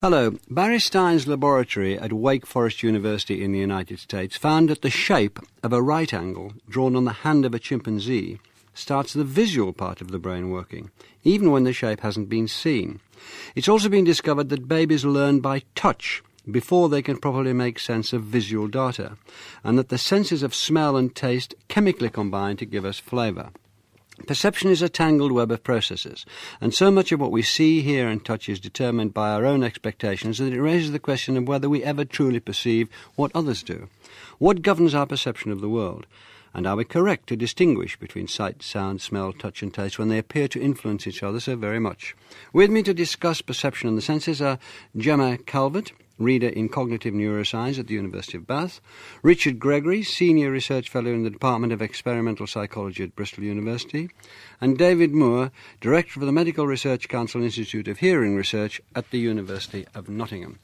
Hello. Barry Stein's laboratory at Wake Forest University in the United States found that the shape of a right angle drawn on the hand of a chimpanzee starts the visual part of the brain working, even when the shape hasn't been seen. It's also been discovered that babies learn by touch before they can properly make sense of visual data, and that the senses of smell and taste chemically combine to give us flavour. Perception is a tangled web of processes, and so much of what we see, hear and touch is determined by our own expectations that it raises the question of whether we ever truly perceive what others do. What governs our perception of the world? And are we correct to distinguish between sight, sound, smell, touch and taste when they appear to influence each other so very much? With me to discuss perception and the senses are Gemma Calvert, Reader in Cognitive Neuroscience at the University of Bath, Richard Gregory, Senior Research Fellow in the Department of Experimental Psychology at Bristol University, and David Moore, Director of the Medical Research Council Institute of Hearing Research at the University of Nottingham.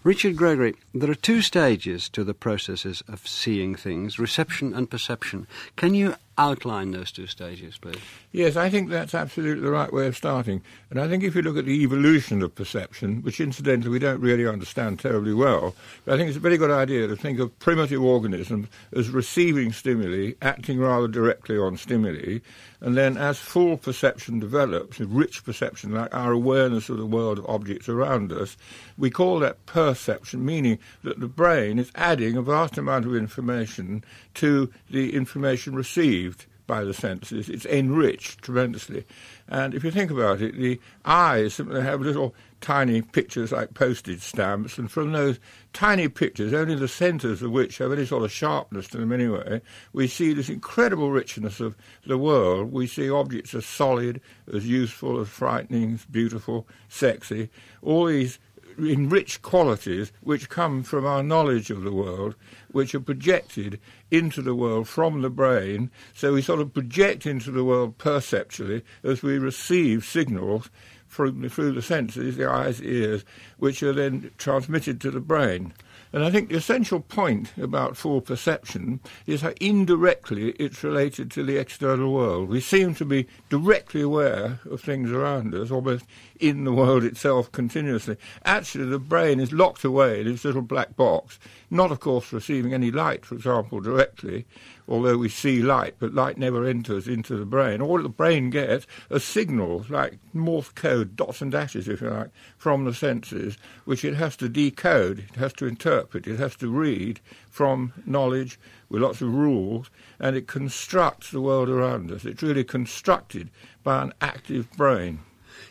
Richard Gregory, there are two stages to the processes of seeing things, reception and perception. Can you outline those two stages, please? Yes, I think that's absolutely the right way of starting. And I think if you look at the evolution of perception, which incidentally we don't really understand terribly well, but I think it's a very good idea to think of primitive organisms as receiving stimuli, acting rather directly on stimuli, and then as full perception develops, a rich perception, like our awareness of the world of objects around us, we call that perception, meaning that the brain is adding a vast amount of information to the information received by the senses. It's enriched tremendously. And if you think about it, the eyes simply have little tiny pictures like postage stamps, and from those tiny pictures, only the centres of which have any sort of sharpness to them anyway, we see this incredible richness of the world. We see objects as solid, as useful, as frightening, as beautiful, sexy, all these enriched qualities which come from our knowledge of the world, which are projected into the world from the brain. So we sort of project into the world perceptually as we receive signals through the senses, the eyes, ears, which are then transmitted to the brain. And I think the essential point about full perception is how indirectly it's related to the external world. We seem to be directly aware of things around us, almost in the world itself continuously. Actually, the brain is locked away in its little black box, not, of course, receiving any light, for example, directly, although we see light, but light never enters into the brain. All the brain gets are signals, like Morse code, dots and dashes, if you like, from the senses, which it has to decode, it has to interpret, it has to read from knowledge with lots of rules, and it constructs the world around us. It's really constructed by an active brain.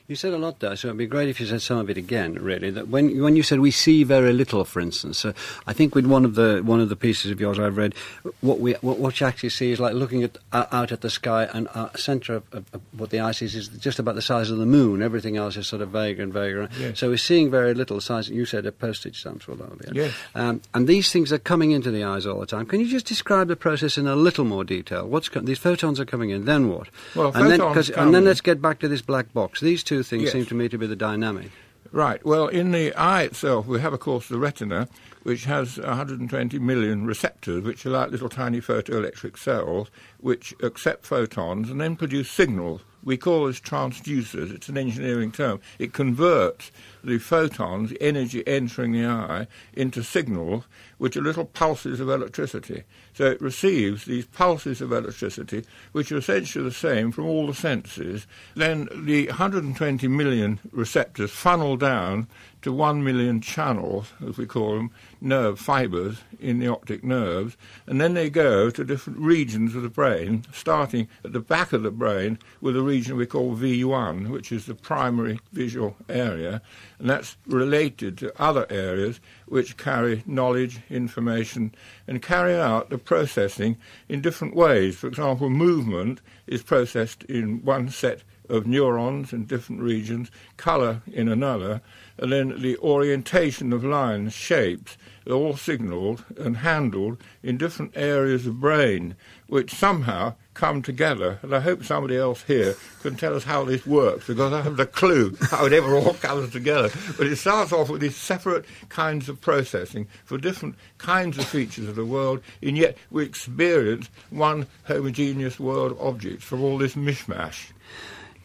You said a lot there, so it would be great if you said some of it again, really. That when you said we see very little, for instance, I think with one of the pieces of yours I've read, what you actually see is like looking out at the sky, and centre of what the eye sees is just about the size of the moon. Everything else is sort of vaguer and vaguer. Yes. So we're seeing very little size. You said a postage stamp, well, that would be it. Yes. And these things are coming into the eyes all the time. Can you just describe the process in a little more detail? These photons are coming in, then what? Well, and then let's get back to this black box. These two things seem to me to be the dynamic. Right. Well, in the eye itself, we have, of course, the retina, which has 120 million receptors, which are like little tiny photoelectric cells, which accept photons and then produce signals. We call this transducers. It's an engineering term. It converts the photons, the energy entering the eye, into signals, which are little pulses of electricity. So it receives these pulses of electricity, which are essentially the same from all the senses. Then the 120 million receptors funnel down to 1 million channels, as we call them, nerve fibres in the optic nerves, and then they go to different regions of the brain, starting at the back of the brain with a region we call V1, which is the primary visual area, and that's related to other areas which carry knowledge, information, and carry out the processing in different ways. For example, movement is processed in one set of neurons in different regions, colour in another, and then the orientation of lines, shapes, are all signalled and handled in different areas of brain, which somehow come together. And I hope somebody else here can tell us how this works, because I haven't a clue how it ever all comes together. But it starts off with these separate kinds of processing for different kinds of features of the world, and yet we experience one homogeneous world of objects from all this mishmash.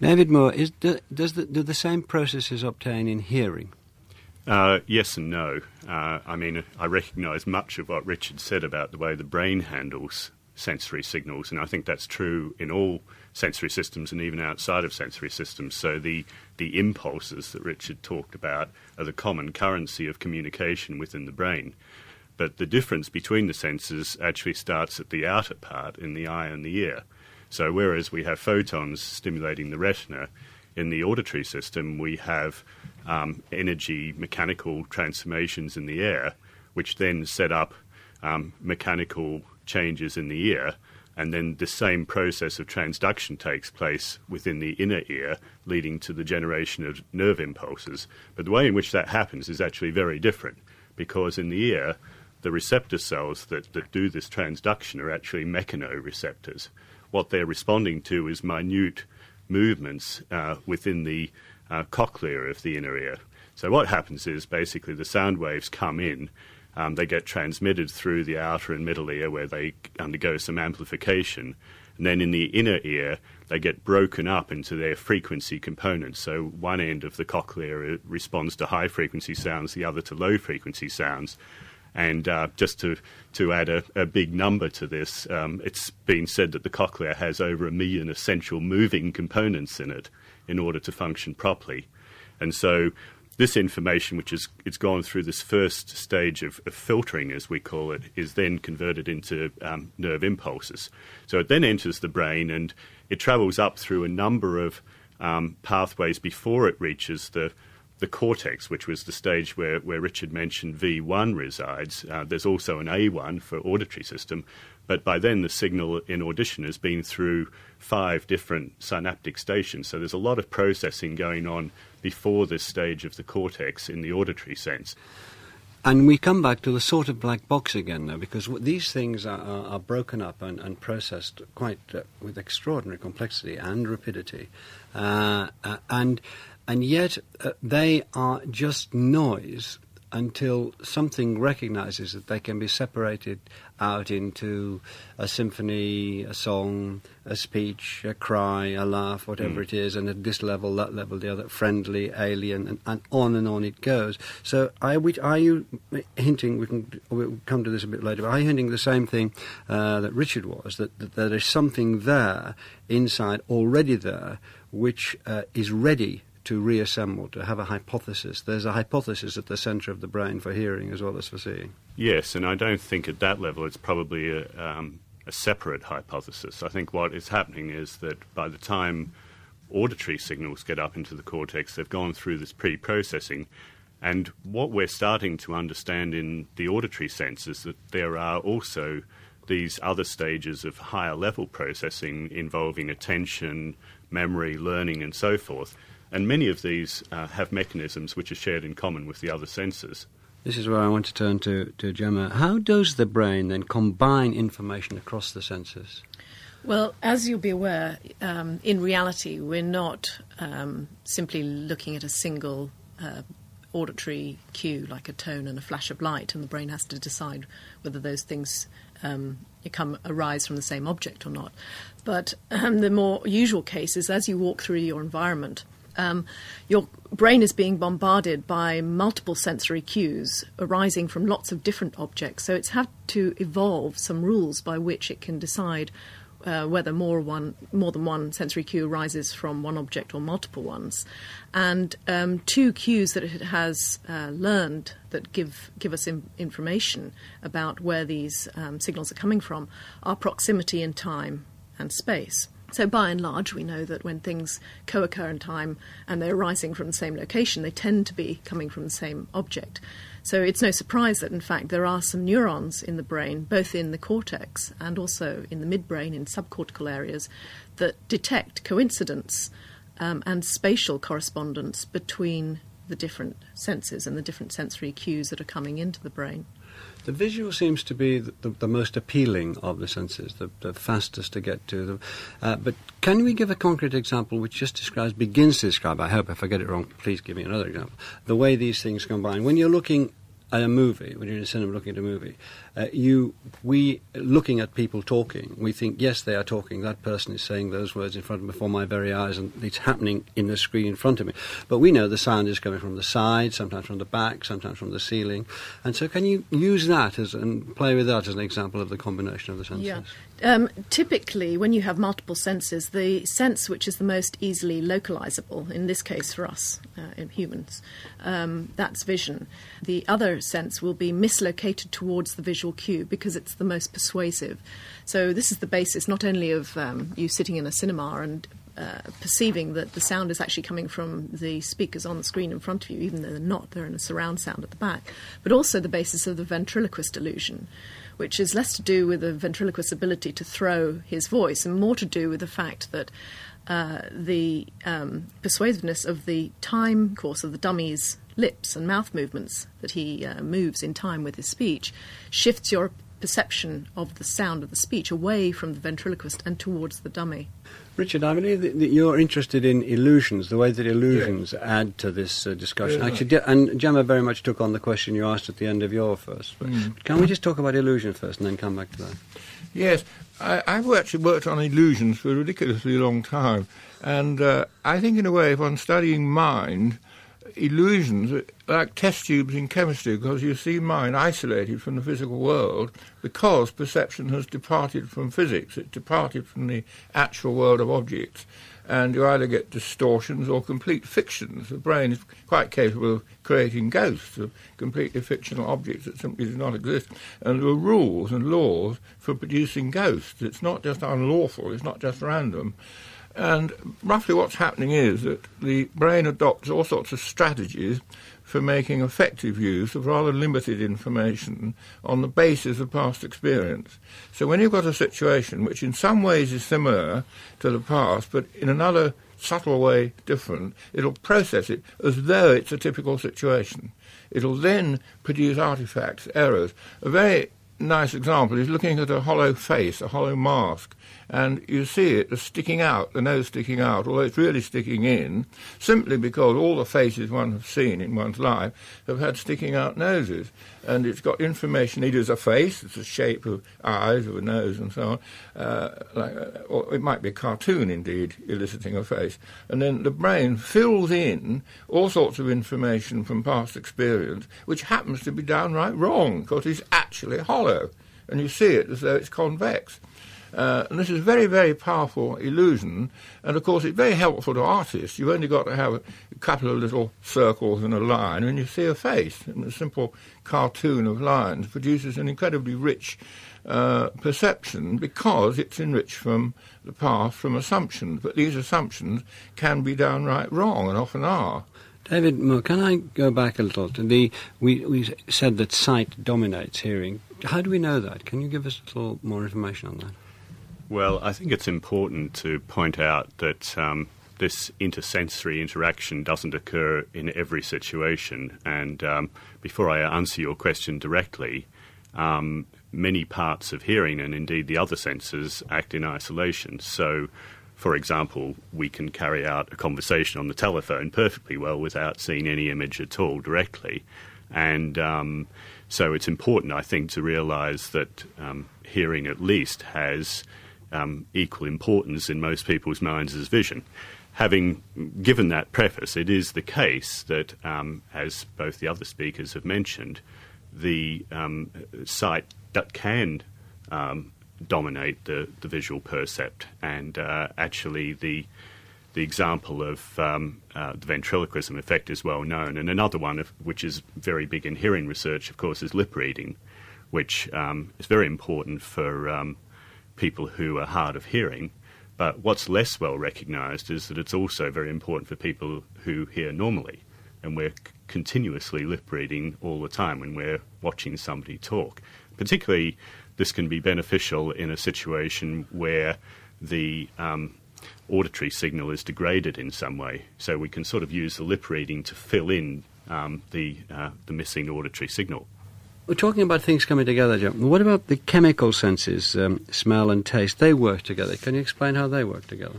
David Moore, do the same processes obtain in hearing? Yes and no. I recognise much of what Richard said about the way the brain handles sensory signals, and I think that's true in all sensory systems and even outside of sensory systems. So the impulses that Richard talked about are the common currency of communication within the brain. But the difference between the senses actually starts at the outer part in the eye and the ear. So whereas we have photons stimulating the retina, in the auditory system we have energy mechanical transformations in the air, which then set up mechanical changes in the ear, and then the same process of transduction takes place within the inner ear, leading to the generation of nerve impulses. But the way in which that happens is actually very different, because in the ear, the receptor cells that do this transduction are actually mechanoreceptors. What they're responding to is minute movements within the cochlea of the inner ear. So what happens is basically the sound waves come in, they get transmitted through the outer and middle ear where they undergo some amplification, and then in the inner ear they get broken up into their frequency components. So one end of the cochlea responds to high frequency sounds, the other to low frequency sounds. And just to add a big number to this, it's been said that the cochlea has over 1 million essential moving components in it in order to function properly. And so this information, which is it's gone through this first stage of filtering, as we call it, is then converted into nerve impulses. So it then enters the brain and it travels up through a number of pathways before it reaches the cortex, which was the stage where Richard mentioned V1 resides. There's also an A1 for auditory system, but by then the signal in audition has been through 5 different synaptic stations. So there's a lot of processing going on before this stage of the cortex in the auditory sense. And we come back to the sort of black box again now, because these things are broken up and processed quite with extraordinary complexity and rapidity. And yet they are just noise until something recognizes that they can be separated out into a symphony, a song, a speech, a cry, a laugh, whatever it is, and at this level, that level, the other, friendly, alien, and on it goes. So are you hinting, we'll come to this a bit later, but are you hinting the same thing that Richard was, that there is something there, inside, already there, which is ready to reassemble, to have a hypothesis? There's a hypothesis at the centre of the brain for hearing as well as for seeing. Yes, and I don't think at that level it's probably a separate hypothesis. I think what is happening is that by the time auditory signals get up into the cortex, they've gone through this pre-processing, and what we're starting to understand in the auditory sense is that there are also these other stages of higher level processing involving attention, memory, learning, and so forth. And many of these have mechanisms which are shared in common with the other senses. This is where I want to turn to Gemma. How does the brain then combine information across the senses? Well, as you'll be aware, in reality, we're not simply looking at a single auditory cue, like a tone and a flash of light, and the brain has to decide whether those things arise from the same object or not. But the more usual case is as you walk through your environment, your brain is being bombarded by multiple sensory cues arising from lots of different objects. So it's had to evolve some rules by which it can decide whether more than one sensory cue arises from one object or multiple ones. And 2 cues that it has learned that give us information about where these signals are coming from are proximity in time and space. So by and large, we know that when things co-occur in time and they're arising from the same location, they tend to be coming from the same object. So it's no surprise that, in fact, there are some neurons in the brain, both in the cortex and also in the midbrain, in subcortical areas, that detect coincidence and spatial correspondence between the different senses and the different sensory cues that are coming into the brain. The visual seems to be the most appealing of the senses, the fastest to get to them. But can we give a concrete example which just begins to describe, I hope if I get it wrong, please give me another example, the way these things combine? When you're looking at a movie, when you're in a cinema looking at a movie, we looking at people talking, we think, yes, they are talking. That person is saying those words in front of me before my very eyes, and it's happening in the screen in front of me. But we know the sound is coming from the side, sometimes from the back, sometimes from the ceiling. And so can you use that and play with that as an example of the combination of the senses? Yeah. Typically, when you have multiple senses, the sense which is the most easily localizable, in this case for us, in humans, that's vision. The other sense will be mislocated towards the visual cue because it's the most persuasive. So this is the basis not only of you sitting in a cinema and perceiving that the sound is actually coming from the speakers on the screen in front of you, even though they're not, they're in a surround sound at the back, but also the basis of the ventriloquist illusion, which is less to do with the ventriloquist's ability to throw his voice and more to do with the fact that the persuasiveness of the time course of the dummy's lips and mouth movements that he moves in time with his speech shifts your perception of the sound of the speech away from the ventriloquist and towards the dummy. Richard, I believe that you're interested in illusions, the way that illusions add to this discussion. Actually, and Gemma very much took on the question you asked at the end of your first. Can we just talk about illusion first and then come back to that? Yes, I've actually worked on illusions for a ridiculously long time, and I think in a way, if I'm studying mind, illusions are like test tubes in chemistry, because you see mind isolated from the physical world because perception has departed from physics. It's departed from the actual world of objects, and you either get distortions or complete fictions. The brain is quite capable of creating ghosts of completely fictional objects that simply do not exist, and there are rules and laws for producing ghosts. It's not just unlawful, it's not just random. And roughly what's happening is that the brain adopts all sorts of strategies for making effective use of rather limited information on the basis of past experience. So when you've got a situation which in some ways is similar to the past, but in another subtle way different, it'll process it as though it's a typical situation. It'll then produce artifacts, errors. A very nice example is looking at a hollow face, a hollow mask, and you see it as sticking out, the nose sticking out, although it's really sticking in, simply because all the faces one has seen in one's life have had sticking out noses. And it's got information. It is a face, it's a shape of eyes, of a nose, and so on. Or it might be a cartoon, indeed, eliciting a face. And then the brain fills in all sorts of information from past experience, which happens to be downright wrong, because it's actually hollow. And you see it as though it's convex. And this is a very, very powerful illusion, and of course it's very helpful to artists. You've only got to have a couple of little circles and a line, and you see a face. And a simple cartoon of lines produces an incredibly rich perception, because it's enriched from the past, from assumptions. But these assumptions can be downright wrong, and often are. David Moore, can I go back a little to we said that sight dominates hearing. How do we know that? Can you give us a little more information on that? Well, I think it's important to point out that this intersensory interaction doesn't occur in every situation. And before I answer your question directly, many parts of hearing, and indeed the other senses, act in isolation. So, for example, we can carry out a conversation on the telephone perfectly well without seeing any image at all directly. And so it's important, I think, to realise that hearing at least has equal importance in most people's minds as vision. Having given that preface, it is the case that, as both the other speakers have mentioned, the sight that can dominate the visual percept, and actually the example of the ventriloquism effect is well known. And another one, which is very big in hearing research, of course, is lip reading, which is very important for people who are hard of hearing. But what's less well recognised is that it's also very important for people who hear normally. And we're continuously lip reading all the time when we're watching somebody talk. Particularly, this can be beneficial in a situation where the auditory signal is degraded in some way. So we can sort of use the lip reading to fill in the missing auditory signal. We're talking about things coming together, Jim. What about the chemical senses, smell and taste? They work together. Can you explain how they work together?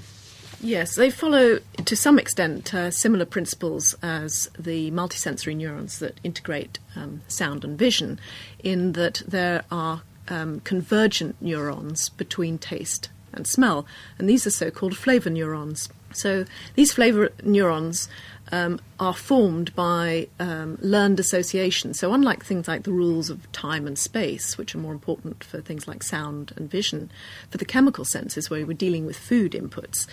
Yes, they follow, to some extent, similar principles as the multisensory neurons that integrate sound and vision, in that there are convergent neurons between taste and smell, and these are so-called flavour neurons. So these flavour neurons are formed by learned association. So unlike things like the rules of time and space, which are more important for things like sound and vision, for the chemical senses where we're dealing with food inputs,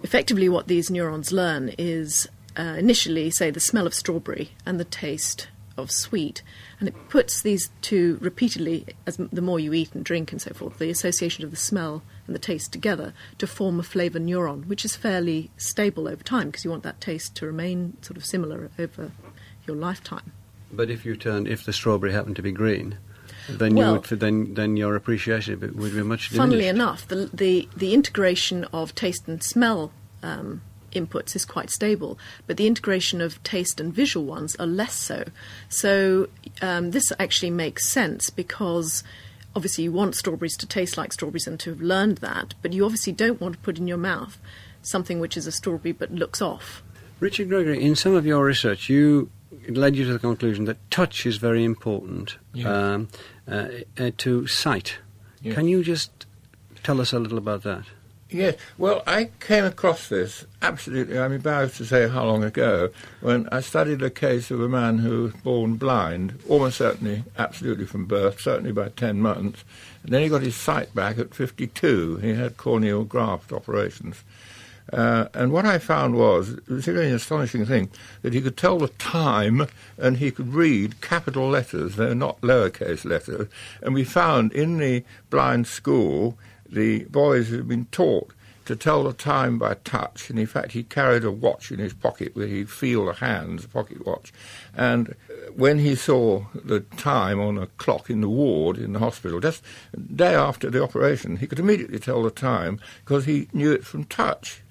effectively what these neurons learn is initially, say, the smell of strawberry and the taste of sweet, and it puts these two repeatedly, as the more you eat and drink and so forth, the association of the smell and the taste together to form a flavour neuron, which is fairly stable over time because you want that taste to remain sort of similar over your lifetime. But if the strawberry happened to be green, then then your appreciation of it would be much diminished. Funnily enough, the integration of taste and smell inputs is quite stable, but the integration of taste and visual ones are less so. So this actually makes sense because obviously you want strawberries to taste like strawberries and to have learned that, but you obviously don't want to put in your mouth something which is a strawberry but looks off. Richard Gregory, in some of your research, it led you to the conclusion that touch is very important to sight. Yes. Can you just tell us a little about that? Yes, well, I came across this, absolutely, I'm embarrassed to say how long ago, when I studied a case of a man who was born blind, almost certainly, absolutely from birth, certainly by 10 months, and then he got his sight back at 52. He had corneal graft operations. And what I found was, it was a really astonishing thing, that he could tell the time and he could read capital letters, they're not lowercase letters, and we found in the blind school the boys had been taught to tell the time by touch, and in fact he carried a watch in his pocket where he'd feel the hands, a pocket watch, and when he saw the time on a clock in the ward in the hospital, just the day after the operation, he could immediately tell the time because he knew it from touch.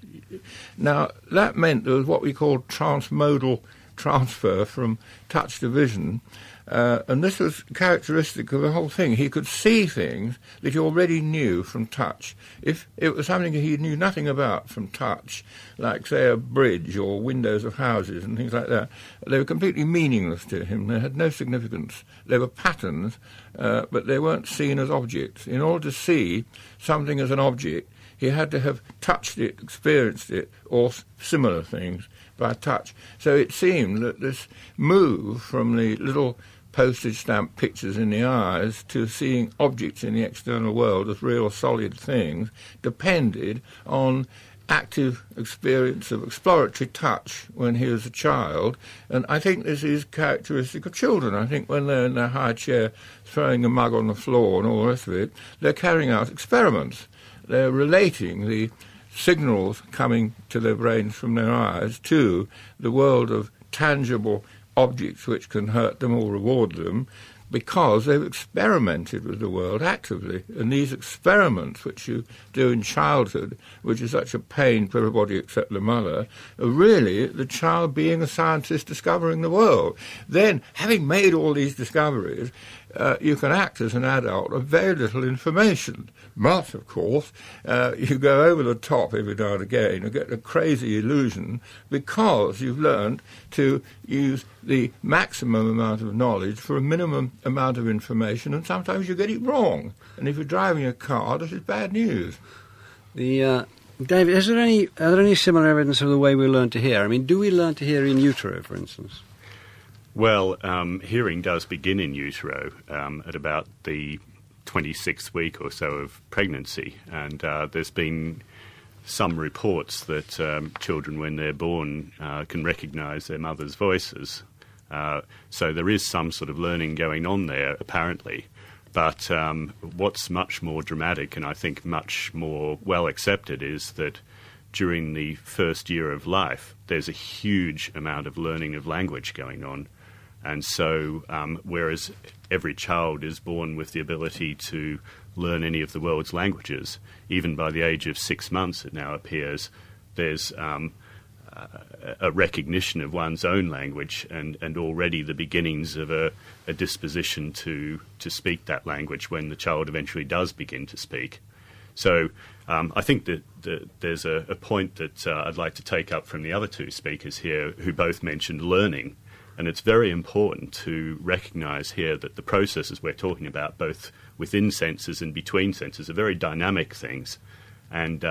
Now, that meant there was what we called transmodal transfer from touch to vision, and this was characteristic of the whole thing. He could see things that he already knew from touch. If it was something he knew nothing about from touch, like, say, a bridge or windows of houses and things like that, they were completely meaningless to him. They had no significance. They were patterns, but they weren't seen as objects. In order to see something as an object, he had to have touched it, experienced it, or similar things by touch. So it seemed that this move from the little postage stamp pictures in the eyes to seeing objects in the external world as real solid things depended on active experience of exploratory touch when he was a child. And I think this is characteristic of children. I think when they're in their high chair throwing a mug on the floor and all the rest of it, they're carrying out experiments. They're relating the signals coming to their brains from their eyes to the world of tangible objects which can hurt them or reward them, because they've experimented with the world actively. And these experiments, which you do in childhood, which is such a pain for everybody except the mother, are really the child being a scientist discovering the world. Then, having made all these discoveries, you can act as an adult with very little information. But, of course, you go over the top every now and again and get a crazy illusion because you've learned to use the maximum amount of knowledge for a minimum amount of information, and sometimes you get it wrong. And if you're driving a car, this is bad news. David, are there any similar evidence of the way we learn to hear? I mean, do we learn to hear in utero, for instance? Well, hearing does begin in utero at about the 26th week or so of pregnancy, and there's been some reports that children, when they're born, can recognise their mother's voices. So there is some sort of learning going on there, apparently. But what's much more dramatic, and I think much more well accepted, is that during the first year of life, there's a huge amount of learning of language going on. And so, whereas every child is born with the ability to learn any of the world's languages, even by the age of 6 months, it now appears, there's a recognition of one's own language and already the beginnings of a disposition to speak that language when the child eventually does begin to speak. So I think that there's a point that I'd like to take up from the other two speakers here who both mentioned learning. And it's very important to recognise here that the processes we're talking about, both within senses and between senses, are very dynamic things. And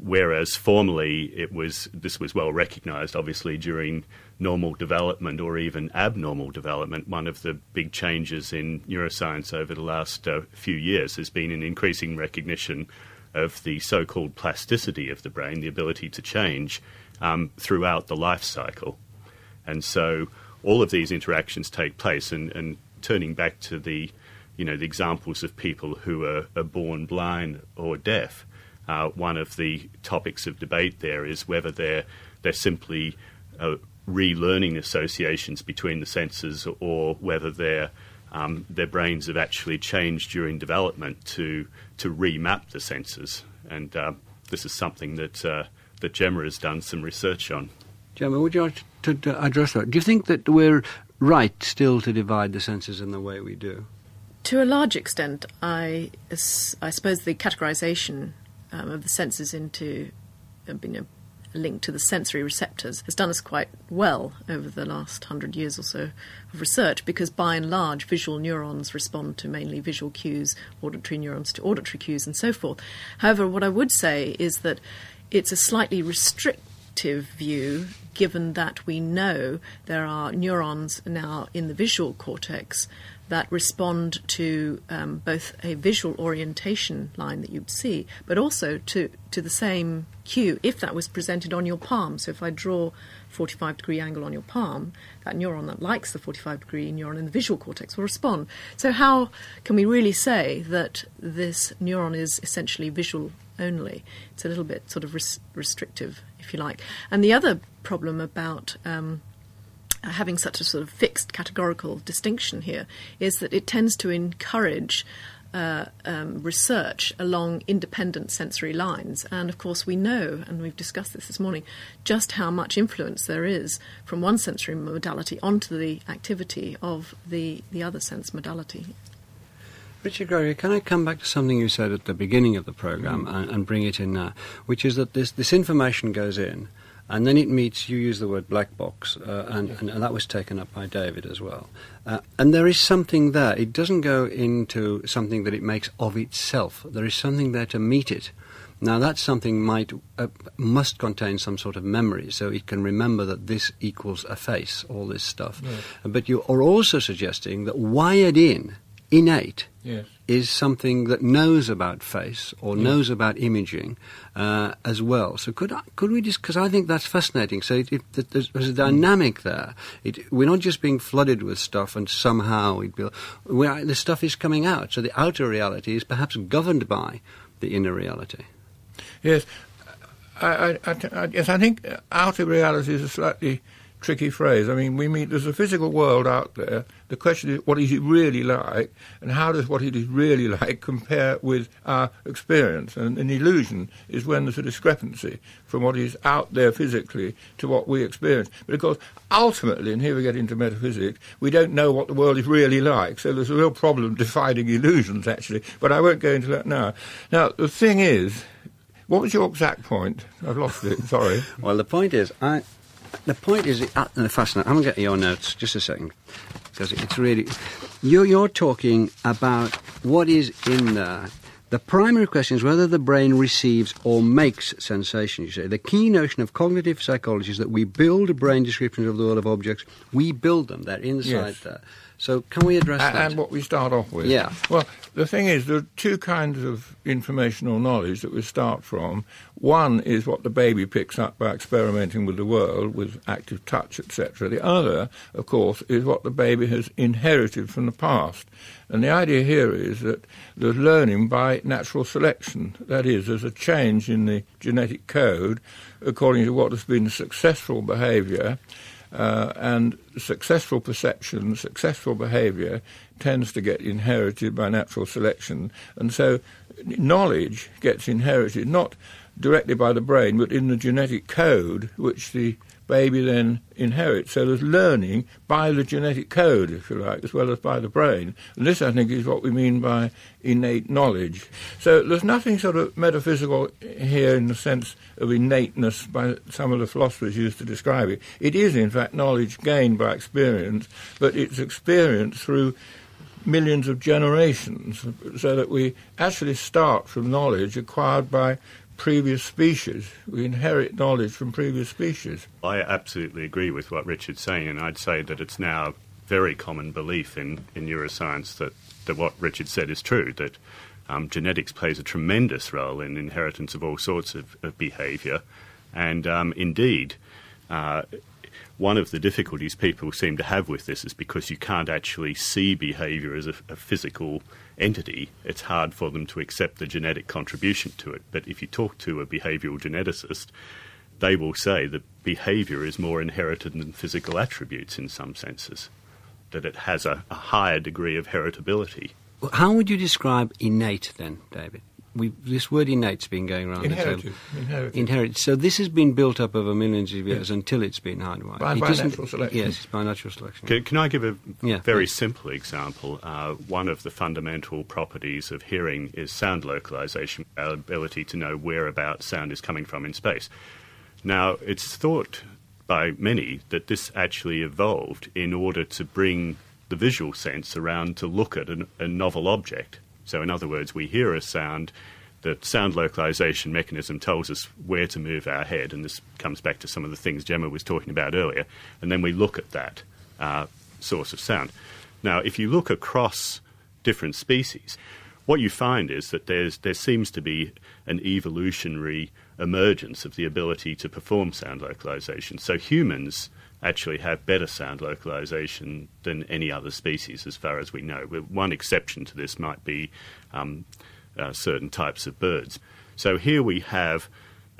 whereas formerly this was well recognised, obviously, during normal development or even abnormal development, one of the big changes in neuroscience over the last few years has been an increasing recognition of the so-called plasticity of the brain, the ability to change throughout the life cycle. And so all of these interactions take place, and turning back to the examples of people who are born blind or deaf, one of the topics of debate there is whether they're simply relearning associations between the senses, or whether their brains have actually changed during development to remap the senses. And this is something that Gemma has done some research on. Gemma, would you like to address that? Do you think that we're right still to divide the senses in the way we do? To a large extent, I suppose the categorisation of the senses into a link to the sensory receptors has done us quite well over the last 100 years or so of research, because by and large visual neurons respond to mainly visual cues, auditory neurons to auditory cues, and so forth. However, what I would say is that it's a slightly restrictive view, given that we know there are neurons now in the visual cortex that respond to both a visual orientation line that you'd see, but also to the same cue if that was presented on your palm. So if I draw 45-degree angle on your palm, that neuron that likes the 45-degree neuron in the visual cortex will respond. So how can we really say that this neuron is essentially visual only? It's a little bit sort of restrictive, if you like. And the other problem about having such a sort of fixed categorical distinction here is that it tends to encourage research along independent sensory lines. And of course we know, and we've discussed this morning, just how much influence there is from one sensory modality onto the activity of the other sense modality. Richard Gregory, can I come back to something you said at the beginning of the programme and bring it in now, which is that this information goes in, and then it meets, you use the word black box, and that was taken up by David as well. And there is something there. It doesn't go into something that it makes of itself. There is something there to meet it. Now, that something must contain some sort of memory, so it can remember that this equals a face, all this stuff. Yes. But you are also suggesting that wired in, innate, yes, is something that knows about face or knows about imaging as well. So could we just, because I think that's fascinating. So there's a dynamic there. We're not just being flooded with stuff and somehow the stuff is coming out. So the outer reality is perhaps governed by the inner reality. Yes, I think outer reality is a slightly tricky phrase. I mean, there's a physical world out there. The question is, what is it really like, and how does what it is really like compare with our experience? And an illusion is when there's a discrepancy from what is out there physically to what we experience. But of course, ultimately, and here we get into metaphysics, we don't know what the world is really like. So there's a real problem defining illusions, actually. But I won't go into that now. Now, the thing is, what was your exact point? I've lost it, sorry. Well, the point is, fascinating. I'm going to get your notes just a second, because it's really... You're talking about what is in there. The primary question is whether the brain receives or makes sensation, you say. The key notion of cognitive psychology is that we build brain descriptions of the world of objects. We build them. They're inside there. So can we address that? And what we start off with. Yeah. Well, the thing is, there are two kinds of informational knowledge that we start from. One is what the baby picks up by experimenting with the world, with active touch, etc. The other, of course, is what the baby has inherited from the past. And the idea here is that there's learning by natural selection. That is, there's a change in the genetic code according to what has been successful behaviour. And successful perception, successful behaviour tends to get inherited by natural selection. And so knowledge gets inherited not directly by the brain, but in the genetic code which the baby then inherits. So there's learning by the genetic code, if you like, as well as by the brain. And this, I think, is what we mean by innate knowledge. So there's nothing sort of metaphysical here in the sense of innateness by some of the philosophers used to describe it. It is, in fact, knowledge gained by experience, but it's experience through millions of generations, so that we actually start from knowledge acquired by previous species. We inherit knowledge from previous species. I absolutely agree with what Richard's saying, and I'd say that it's now very common belief in neuroscience that what Richard said is true, that genetics plays a tremendous role in inheritance of all sorts of behaviour, and indeed one of the difficulties people seem to have with this is because you can't actually see behaviour as a physical entity. It's hard for them to accept the genetic contribution to it. But if you talk to a behavioural geneticist, they will say that behaviour is more inherited than physical attributes in some senses, that it has a higher degree of heritability. How would you describe innate then, David? This word innate's been going around. Inherited. So this has been built up over millions of years until it's been hardwired. By natural selection. Yes, it's by natural selection. Can I give a very simple example? One of the fundamental properties of hearing is sound localization, our ability to know whereabouts sound is coming from in space. Now, it's thought by many that this actually evolved in order to bring the visual sense around to look at a novel object. So in other words, we hear a sound, the sound localization mechanism tells us where to move our head, and this comes back to some of the things Gemma was talking about earlier, and then we look at that source of sound. Now, if you look across different species, what you find is that there seems to be an evolutionary emergence of the ability to perform sound localization. So humans actually have better sound localization than any other species as far as we know. One exception to this might be certain types of birds. So here we have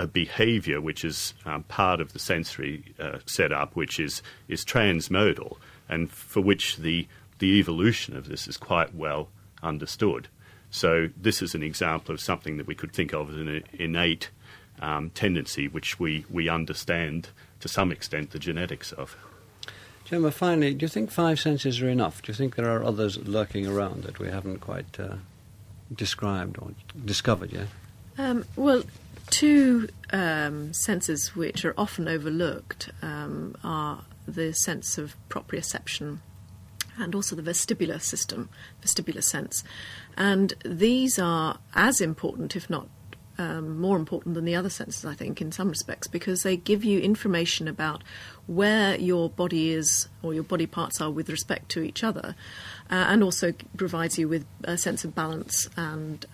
a behaviour which is part of the sensory setup, which is transmodal, and for which the evolution of this is quite well understood. So this is an example of something that we could think of as an innate tendency which we understand to some extent the genetics of. Gemma, finally, do you think 5 senses are enough? Do you think there are others lurking around that we haven't quite described or discovered yet? Well, 2 senses which are often overlooked are the sense of proprioception and also the vestibular system, vestibular sense. And these are as important, if not more important than the other senses, I think, in some respects, because they give you information about where your body is or your body parts are with respect to each other, and also provides you with a sense of balance and,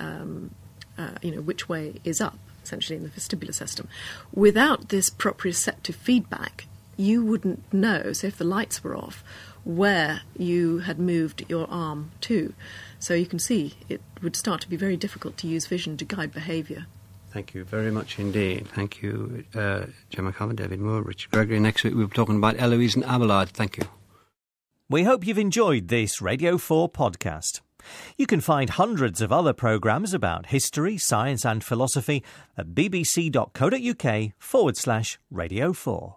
which way is up, essentially, in the vestibular system. Without this proprioceptive feedback, you wouldn't know, so if the lights were off, where you had moved your arm to. So you can see it would start to be very difficult to use vision to guide behaviour. Thank you very much indeed. Thank you, Gemma Cover, David Moore, Richard Gregory. Next week we'll be talking about Eloise and Abelard. Thank you. We hope you've enjoyed this Radio 4 podcast. You can find hundreds of other programmes about history, science and philosophy at bbc.co.uk/Radio 4.